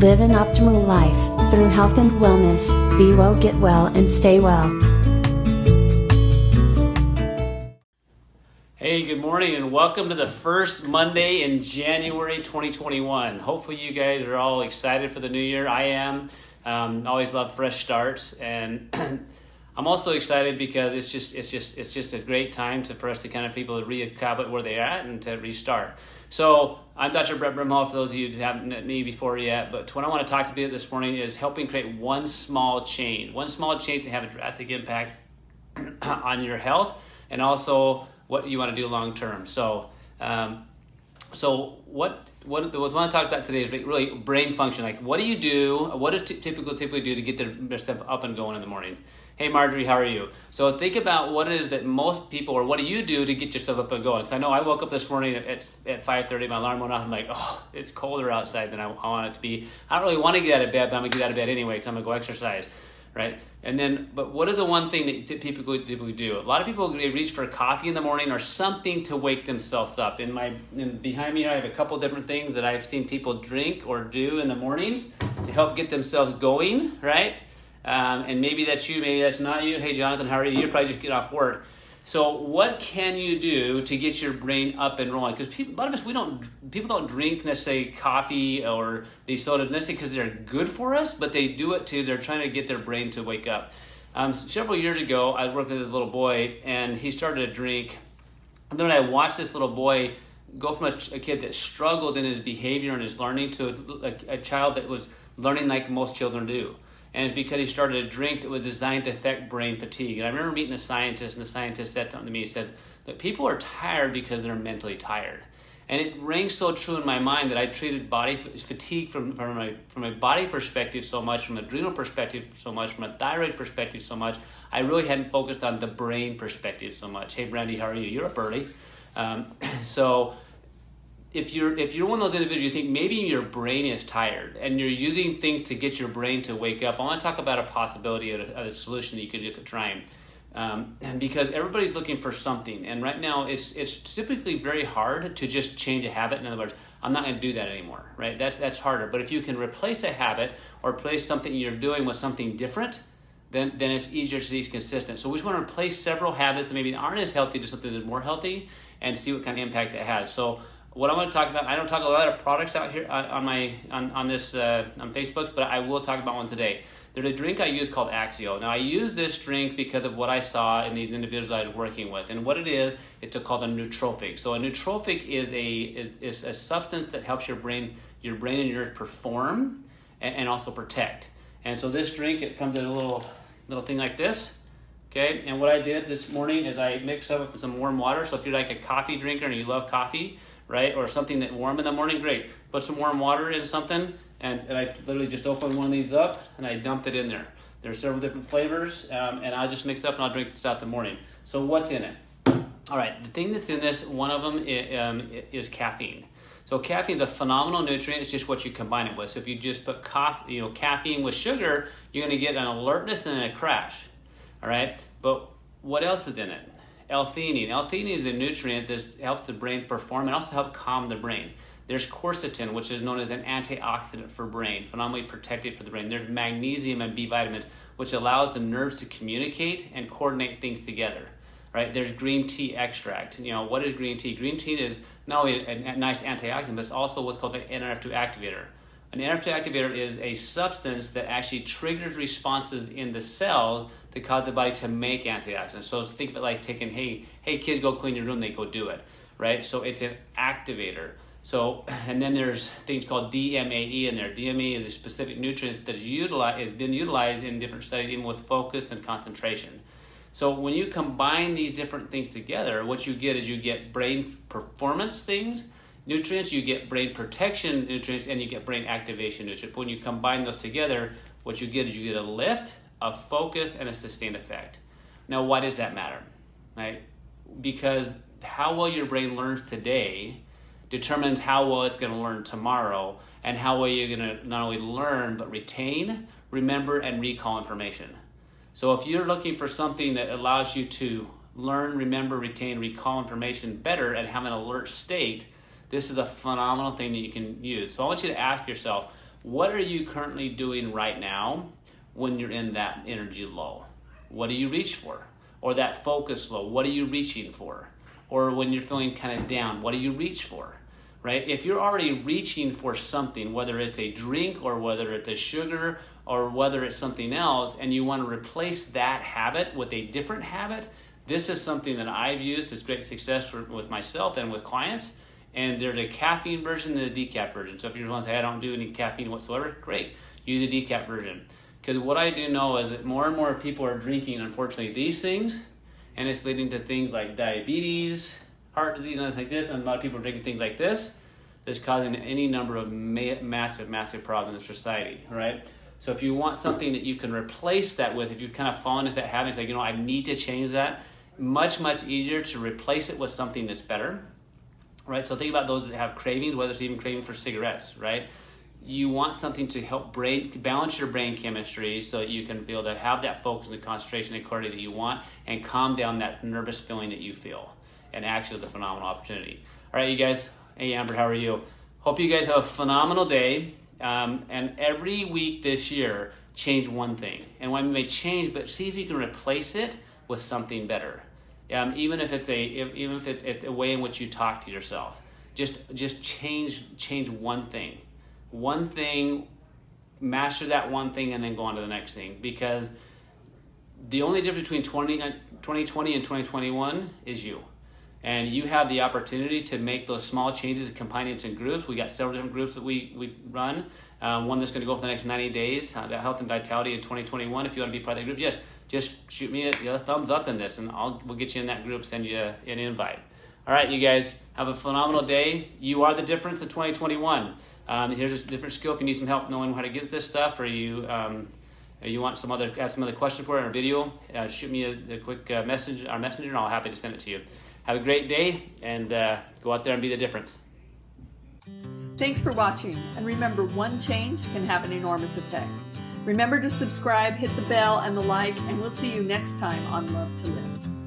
Live an optimal life through health and wellness. Be well, get well, and stay well. Hey, good morning and welcome to the first Monday in January 2021. Hopefully you guys are all excited for the new year. I am. Always love fresh starts, and I'm also excited because it's just a great time for us to kind of people to recap where they're at and to restart. So I'm Dr. Brett Brimhall, for those of you who haven't met me before yet, but what I want to talk to you this morning is helping create one small change to have a drastic impact on your health and also what you want to do long term. So what I want to talk about today is really brain function. Like, what do you do? What do typically do to get their stuff up and going in the morning? Hey Marjorie, how are you? So think about what it is that most people, or what do you do to get yourself up and going? Because I know I woke up this morning at 5:30, my alarm went off, I'm like, oh, it's colder outside than I want it to be. I don't really want to get out of bed, but I'm gonna get out of bed anyway because I'm gonna go exercise, right? But what are the one thing that people do? A lot of people, they reach for coffee in the morning or something to wake themselves up. Behind me, I have a couple different things that I've seen people drink or do in the mornings to help get themselves going, right? And maybe that's you, maybe that's not you. Hey Jonathan, how are you? You're probably just get off work. So what can you do to get your brain up and rolling? Because a lot of us, people don't drink necessarily coffee or these sodas necessarily because they're good for us, but they do it too. They're trying to get their brain to wake up. Several years ago, I worked with a little boy and he started to drink. And then I watched this little boy go from a kid that struggled in his behavior and his learning to a child that was learning like most children do. And it's because he started a drink that was designed to affect brain fatigue. And I remember meeting a scientist, and the scientist said something to me. He said that people are tired because they're mentally tired. And it rang so true in my mind that I treated body fatigue from a body perspective so much, from an adrenal perspective so much, from a thyroid perspective so much. I really hadn't focused on the brain perspective so much. Hey Brandy, how are you? You're up early. So if you're one of those individuals, you think maybe your brain is tired and you're using things to get your brain to wake up, I want to talk about a possibility of a solution that you could look at trying. And because everybody's looking for something, and right now it's typically very hard to just change a habit. In other words, I'm not going to do that anymore, right? That's harder. But if you can replace a habit or replace something you're doing with something different, then it's easier to be consistent. So we just want to replace several habits that maybe aren't as healthy to something that's more healthy and see what kind of impact it has. So what I want to talk about, I don't talk a lot of products out here on Facebook, but I will talk about one today. There's a drink I use called Axio. Now I use this drink because of what I saw in these individuals I was working with, and what it is, it's called a nootropic. So a nootropic is a substance that helps your brain and yours perform and also protect. And so this drink, it comes in a little thing like this. Okay, and what I did this morning is I mixed up with some warm water. So if you're like a coffee drinker and you love coffee, right, or something that warm in the morning, great. Put some warm water in something, and I literally just opened one of these up and I dumped it in there. There's several different flavors, and I'll just mix it up and I'll drink this out in the morning. So what's in it? All right, the thing that's in this, one of them is caffeine. So caffeine is a phenomenal nutrient. It's just what you combine it with. So if you just put caffeine with sugar, you're going to get an alertness and then a crash. All right, but what else is in it? L-theanine. L-theanine is a nutrient that helps the brain perform and also help calm the brain. There's quercetin, which is known as an antioxidant for brain, phenomenally protective for the brain. There's magnesium and B vitamins, which allows the nerves to communicate and coordinate things together. Right? There's green tea extract. What is green tea? Green tea is not only a nice antioxidant, but it's also what's called an NRF2 activator. An NRF2 activator is a substance that actually triggers responses in the cells to cause the body to make antioxidants. So think of it like taking, hey kids, go clean your room, they go do it, right? So it's an activator. So, and then there's things called DMAE in there. DMAE is a specific nutrient that has been utilized in different studies, even with focus and concentration. So when you combine these different things together, what you get is you get brain performance nutrients, you get brain protection nutrients, and you get brain activation nutrients. When you combine those together, what you get is you get a lift, a focus, and a sustained effect. Now, why does that matter? Right? Because how well your brain learns today determines how well it's going to learn tomorrow, and how well you're going to not only learn, but retain, remember, and recall information. So if you're looking for something that allows you to learn, remember, retain, recall information better and have an alert state, this is a phenomenal thing that you can use. So I want you to ask yourself, What are you currently doing right now when you're in that energy low? What do you reach for? Or that focus low, what are you reaching for? Or when you're feeling kind of down, what do you reach for? Right? If you're already reaching for something, whether it's a drink or whether it's a sugar or whether it's something else, and you want to replace that habit with a different habit, this is something that I've used. It's great success with myself and with clients. And there's a caffeine version and a decaf version. So if you're going to say, I don't do any caffeine whatsoever, great. Use the decaf version. Because what I do know is that more and more people are drinking, unfortunately, these things, and it's leading to things like diabetes, heart disease, and things like this, and a lot of people are drinking things like this that's causing any number of massive problems in society, right? So if you want something that you can replace that with, if you've kind of fallen into that habit, like, I need to change that, much easier to replace it with something that's better, right? So think about those that have cravings, whether it's even craving for cigarettes, right? You want something to help balance your brain chemistry so that you can be able to have that focus and the concentration and clarity that you want and calm down that nervous feeling that you feel. And actually, the phenomenal opportunity. All right, you guys. Hey, Amber, how are you? Hope you guys have a phenomenal day. And every week this year, change one thing. And when you may change, but see if you can replace it with something better. Even if it's a way in which you talk to yourself. Just change one thing. One thing, master that one thing, and then go on to the next thing. Because the only difference between 2020 and 2021 is you. And you have the opportunity to make those small changes and combine it into groups. We got several different groups that we run. One that's going to go for the next 90 days, the Health and Vitality in 2021. If you want to be part of that group, yes, just shoot me a thumbs up in this, and we'll get you in that group, send you an invite. All right, you guys, have a phenomenal day. You are the difference in 2021. Here's a different skill. If you need some help knowing how to get this stuff, or you want some other question for it in our video, shoot me a quick message, our messenger, and I'll be happy to send it to you. Have a great day, and go out there and be the difference. Thanks for watching, and remember, one change can have an enormous effect. Remember to subscribe, hit the bell and the like, and we'll see you next time on Love to Live.